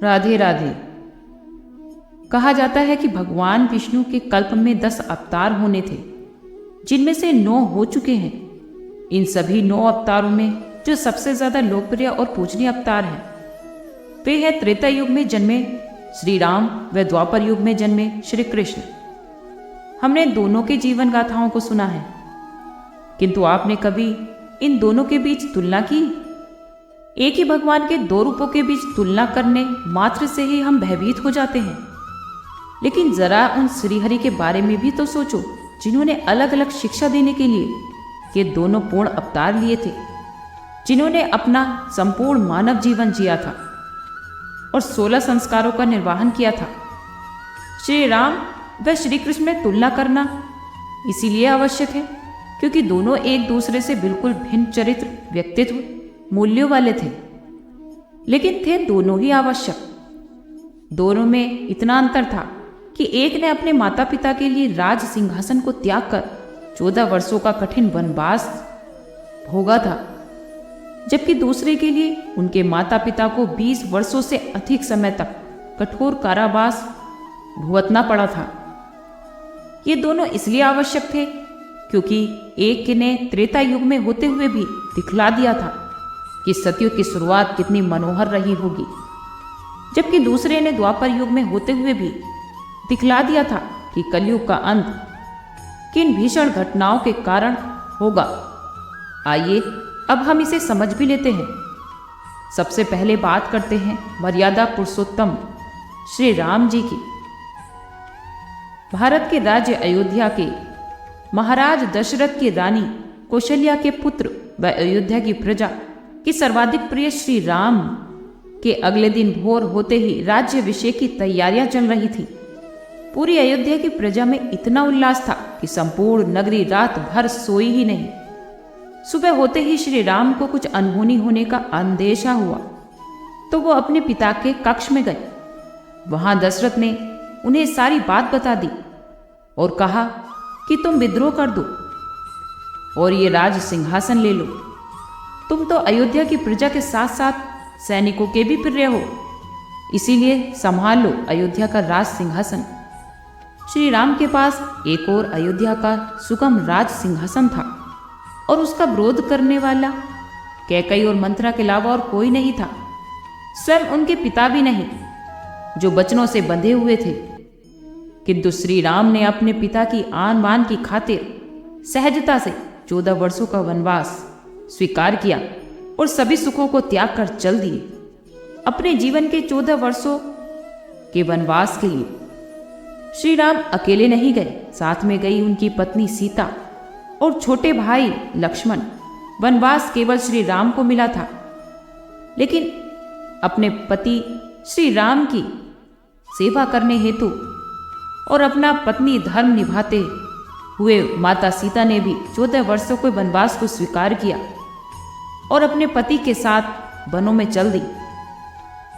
राधे राधे। कहा जाता है कि भगवान विष्णु के कल्प में 10 अवतार होने थे, जिनमें से 9 हो चुके हैं। इन सभी 9 अवतारों में जो सबसे ज्यादा लोकप्रिय और पूजनीय अवतार हैं, वे हैं त्रेता युग में जन्मे श्री राम व द्वापर युग में जन्मे श्री कृष्ण। हमने दोनों के जीवन गाथाओं को सुना है, किंतु आपने कभी इन दोनों के बीच तुलना की? एक ही भगवान के 2 रूपों के बीच तुलना करने मात्र से ही हम भयभीत हो जाते हैं। लेकिन जरा उन श्रीहरि के बारे में भी तो सोचो, जिन्होंने अलग अलग शिक्षा देने के लिए ये दोनों पूर्ण अवतार लिए थे, जिन्होंने अपना संपूर्ण मानव जीवन जिया था और 16 संस्कारों का निर्वहन किया था। श्री राम व श्री कृष्ण में तुलना करना इसीलिए आवश्यक है क्योंकि दोनों एक दूसरे से बिल्कुल भिन्न चरित्र, व्यक्तित्व, मूल्यों वाले थे, लेकिन थे दोनों ही आवश्यक। दोनों में इतना अंतर था कि एक ने अपने माता पिता के लिए राज सिंहासन को त्याग कर 14 वर्षों का कठिन वनवास भोगा था, जबकि दूसरे के लिए उनके माता पिता को 20 वर्षों से अधिक समय तक कठोर कारावास भुगतना पड़ा था। ये दोनों इसलिए आवश्यक थे क्योंकि एक ने त्रेता युग में होते हुए भी दिखला दिया था कि सतयुग की शुरुआत कितनी मनोहर रही होगी, जबकि दूसरे ने द्वापर युग में होते हुए भी दिखला दिया था कि कलयुग का अंत किन भीषण घटनाओं के कारण होगा। आइए अब हम इसे समझ भी लेते हैं। सबसे पहले बात करते हैं मर्यादा पुरुषोत्तम श्री राम जी की। भारत के राज्य अयोध्या के महाराज दशरथ की रानी कौशल्या के पुत्र व अयोध्या की प्रजा की सर्वाधिक प्रिय श्री राम के अगले दिन भोर होते ही राज्याभिषेक की तैयारियां चल रही थी। पूरी अयोध्या की प्रजा में इतना उल्लास था कि संपूर्ण नगरी रात भर सोई ही नहीं। सुबह होते ही श्री राम को कुछ अनहोनी होने का अंदेशा हुआ तो वो अपने पिता के कक्ष में गए। वहां दशरथ ने उन्हें सारी बात बता दी और कहा कि तुम विद्रोह कर दो और ये राज सिंहासन ले लो। तुम तो अयोध्या की प्रजा के साथ साथ सैनिकों के भी प्रिय हो, इसीलिए संभाल लो अयोध्या का राज सिंहासन। श्री राम के पास एक और अयोध्या का सुगम राज सिंहासन था और उसका विरोध करने वाला कैकई और मंत्रा के अलावा और कोई नहीं था। स्वयं उनके पिता भी नहीं, जो वचनों से बंधे हुए थे। किंतु श्री राम ने अपने पिता की आन बान की खातिर सहजता से 14 वर्षों का वनवास स्वीकार किया और सभी सुखों को त्याग कर चल दिए अपने जीवन के 14 वर्षों के वनवास के लिए। श्री राम अकेले नहीं गए, साथ में गई उनकी पत्नी सीता और छोटे भाई लक्ष्मण। वनवास केवल श्री राम को मिला था, लेकिन अपने पति श्री राम की सेवा करने हेतु और अपना पत्नी धर्म निभाते हुए माता सीता ने भी 14 वर्षों के वनवास को स्वीकार किया और अपने पति के साथ वनों में चल दी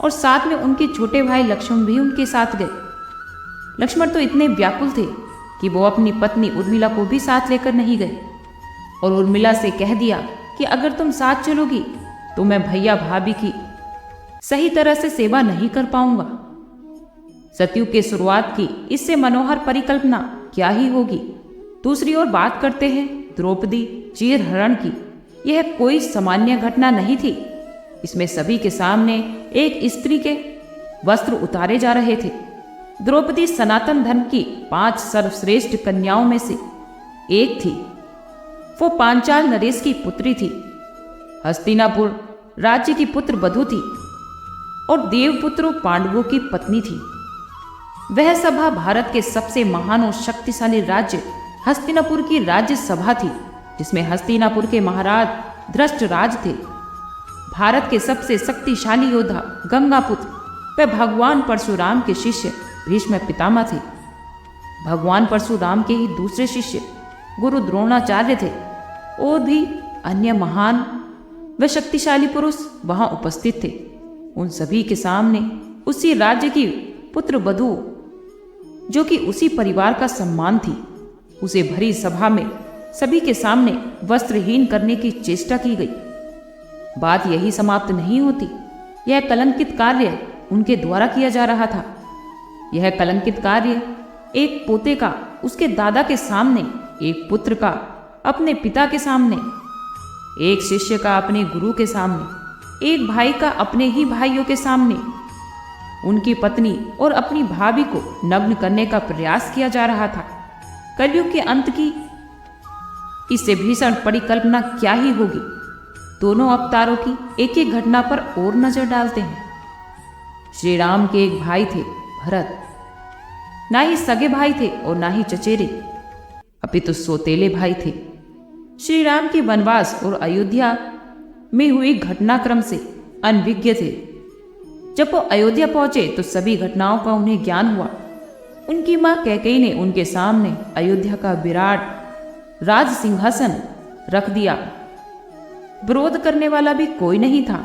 और साथ में उनके छोटे भाई लक्ष्मण भी उनके साथ गए। लक्ष्मण तो इतने व्याकुल थे कि वो अपनी पत्नी उर्मिला को भी साथ लेकर नहीं गए और उर्मिला से कह दिया कि अगर तुम साथ चलोगी तो मैं भैया भाभी की सही तरह से सेवा नहीं कर पाऊंगा। सतयुग की शुरुआत की इससे मनोहर परिकल्पना क्या ही होगी। दूसरी ओर बात करते हैं द्रौपदी चीरहरण की। यह कोई सामान्य घटना नहीं थी। इसमें सभी के सामने एक स्त्री के वस्त्र उतारे जा रहे थे। द्रौपदी सनातन धर्म की 5 सर्वश्रेष्ठ कन्याओं में से एक थी। वो पांचाल नरेश की पुत्री थी, हस्तिनापुर राज्य की पुत्र वधु थी और देवपुत्रों पांडवों की पत्नी थी। वह सभा भारत के सबसे महान और शक्तिशाली राज्य हस्तिनापुर की राज्य सभा थी, जिसमें हस्तिनापुर के महाराज धृष्टराज थे। भारत के सबसे शक्तिशाली योद्धा गंगापुत्र व भगवान परशुराम के शिष्य भीष्म पितामह थे। भगवान परशुराम के ही दूसरे शिष्य गुरु द्रोणाचार्य थे और भी अन्य महान व शक्तिशाली पुरुष वहां उपस्थित थे। उन सभी के सामने उसी राज्य की पुत्र वधु, जो कि उसी परिवार का सम्मान थी, उसे भरी सभा में सभी के सामने वस्त्रहीन करने की चेष्टा की गई। बात यही समाप्त नहीं होती। यह कलंकित कार्य उनके द्वारा किया जा रहा था। यह कलंकित कार्य एक पोते का उसके दादा के सामने, एक पुत्र का अपने पिता के सामने, एक शिष्य का अपने गुरु के सामने, एक भाई का अपने ही भाइयों के सामने, उनकी पत्नी और अपनी भाभी को नग्न करने का प्रयास किया जा रहा था। कलयुग के अंत की इससे भीषण परिकल्पना क्या ही होगी। दोनों अवतारों की एक एक घटना पर और नजर डालते हैं। श्री राम के एक भाई थे भरत, ना ही सगे भाई थे और ना ही चचेरे, अपितु सौतेले भाई थे। श्री राम के वनवास और अयोध्या में हुई घटनाक्रम से अनभिज्ञ थे। जब वो अयोध्या पहुंचे तो सभी घटनाओं का उन्हें ज्ञान हुआ। उनकी मां कैकेयी ने उनके सामने अयोध्या का विराट राज सिंहासन रख दिया। विरोध करने वाला भी कोई नहीं था,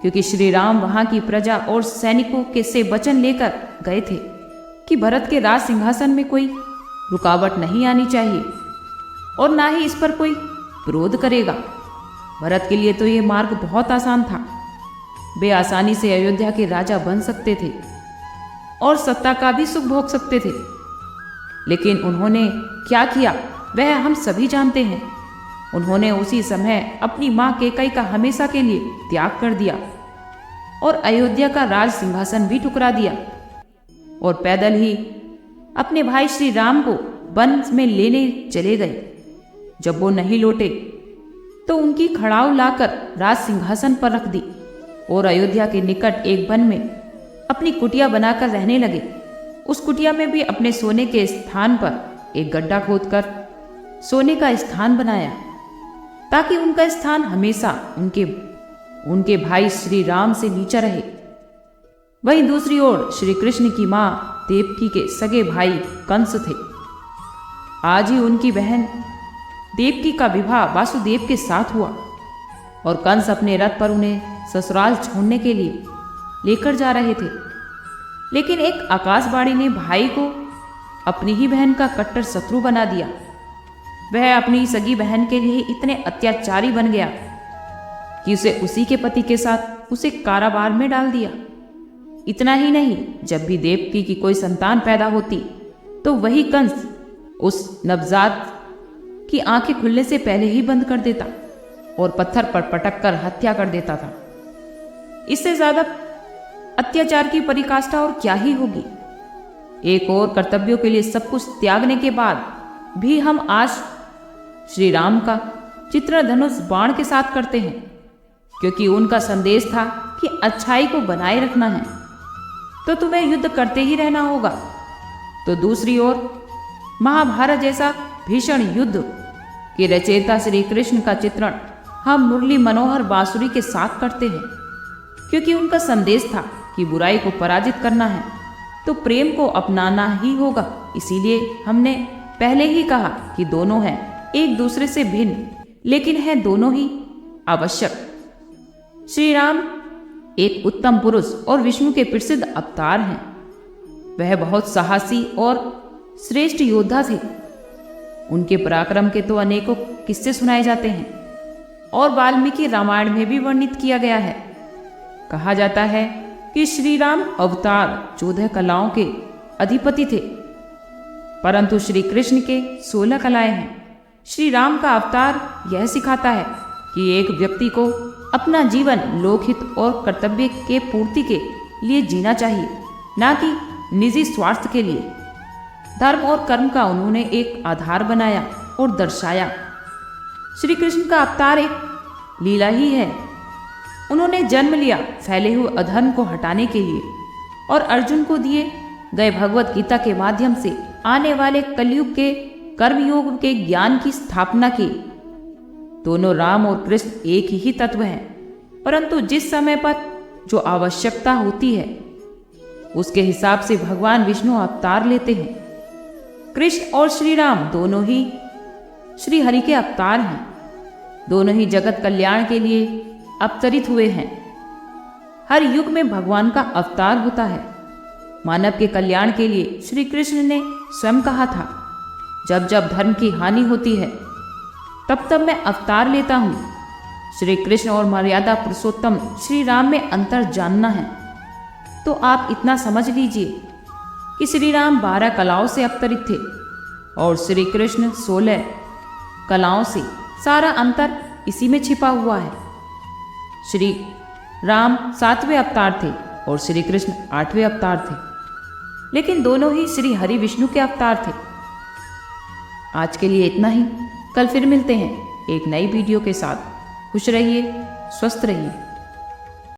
क्योंकि श्री राम वहां की प्रजा और सैनिकों के से वचन लेकर गए थे कि भरत के राज सिंहासन में कोई रुकावट नहीं आनी चाहिए और ना ही इस पर कोई विरोध करेगा। भरत के लिए तो ये मार्ग बहुत आसान था। वे आसानी से अयोध्या के राजा बन सकते थे और सत्ता का भी सुख भोग सकते थे। लेकिन उन्होंने क्या किया वह हम सभी जानते हैं। उन्होंने उसी समय अपनी मां कैकेयी का हमेशा के लिए त्याग कर दिया और अयोध्या का राज सिंहासन भी ठुकरा दिया और पैदल ही अपने भाई श्री राम को वन में लेने चले गए। जब वो नहीं लौटे तो उनकी खड़ाऊ लाकर राज सिंहासन पर रख दी और अयोध्या के निकट एक वन में अपनी कुटिया बनाकर रहने लगे। उस कुटिया में भी अपने सोने के स्थान पर एक गड्ढा खोदकर सोने का स्थान बनाया, ताकि उनका स्थान हमेशा उनके भाई श्री राम से नीचा रहे। वहीं दूसरी ओर श्री कृष्ण की मां देवकी के सगे भाई कंस थे। आज ही उनकी बहन देवकी का विवाह वासुदेव के साथ हुआ और कंस अपने रथ पर उन्हें ससुराल छोड़ने के लिए लेकर जा रहे थे। लेकिन एक आकाशवाणी ने भाई को अपनी ही बहन का कट्टर शत्रु बना दिया। वह अपनी सगी बहन के लिए इतने अत्याचारी बन गया कि उसे उसी के पति के साथ उसे कारावार में डाल दिया। इतना ही नहीं, जब भी देवकी की कोई संतान पैदा होती तो वही कंस उस नवजात की आंखें खुलने से पहले ही बंद कर देता और पत्थर पर पटक कर हत्या कर देता था। इससे ज्यादा अत्याचार की पराकाष्ठा और क्या ही होगी। एक और कर्तव्यों के लिए सब कुछ त्यागने के बाद भी हम आज श्री राम का चित्रण धनुष बाण के साथ करते हैं, क्योंकि उनका संदेश था कि अच्छाई को बनाए रखना है तो तुम्हें युद्ध करते ही रहना होगा। तो दूसरी ओर महाभारत जैसा भीषण युद्ध के रचयिता श्री कृष्ण का चित्रण हम मुरली मनोहर बांसुरी के साथ करते हैं, क्योंकि उनका संदेश था कि बुराई को पराजित करना है तो प्रेम को अपनाना ही होगा। इसीलिए हमने पहले ही कहा कि दोनों हैं एक दूसरे से भिन्न, लेकिन हैं दोनों ही आवश्यक। श्री राम एक उत्तम पुरुष और विष्णु के प्रसिद्ध अवतार हैं। वह बहुत साहसी और श्रेष्ठ योद्धा थे। उनके पराक्रम के तो अनेकों किस्से सुनाए जाते हैं और वाल्मीकि रामायण में भी वर्णित किया गया है। कहा जाता है कि श्री राम अवतार 14 कलाओं के अधिपति थे, परंतु श्री कृष्ण के 16 कलाएं हैं। श्री राम का अवतार यह सिखाता है कि एक व्यक्ति को अपना जीवन लोकहित और कर्तव्य के पूर्ति के लिए जीना चाहिए, ना कि निजी स्वार्थ के लिए। धर्म और कर्म का उन्होंने एक आधार बनाया और दर्शाया। श्री कृष्ण का अवतार एक लीला ही है। उन्होंने जन्म लिया फैले हुए अधर्म को हटाने के लिए और अर्जुन को दिए गए भगवत गीता के माध्यम से आने वाले कलयुग के कर्मयोग के ज्ञान की स्थापना की। दोनों राम और कृष्ण एक ही तत्व हैं, परंतु जिस समय पर जो आवश्यकता होती है उसके हिसाब से भगवान विष्णु अवतार लेते हैं। कृष्ण और श्री राम दोनों ही श्री हरि के अवतार हैं। दोनों ही जगत कल्याण के लिए अवतरित हुए हैं। हर युग में भगवान का अवतार होता है। मानव के कल्याण के लिए श्री कृष्ण ने स्वयं कहा था, जब जब धर्म की हानि होती है तब तब मैं अवतार लेता हूँ। श्री कृष्ण और मर्यादा पुरुषोत्तम श्री राम में अंतर जानना है। तो आप इतना समझ लीजिए कि श्री राम 12 कलाओं से अवतरित थे और श्री कृष्ण 16 कलाओं से। सारा अंतर इसी में छिपा हुआ है। श्री राम 7वें अवतार थे और श्री कृष्ण 8वें अवतार थे, लेकिन दोनों ही श्री हरि विष्णु के अवतार थे। आज के लिए इतना ही। कल फिर मिलते हैं एक नई वीडियो के साथ। खुश रहिए, स्वस्थ रहिए।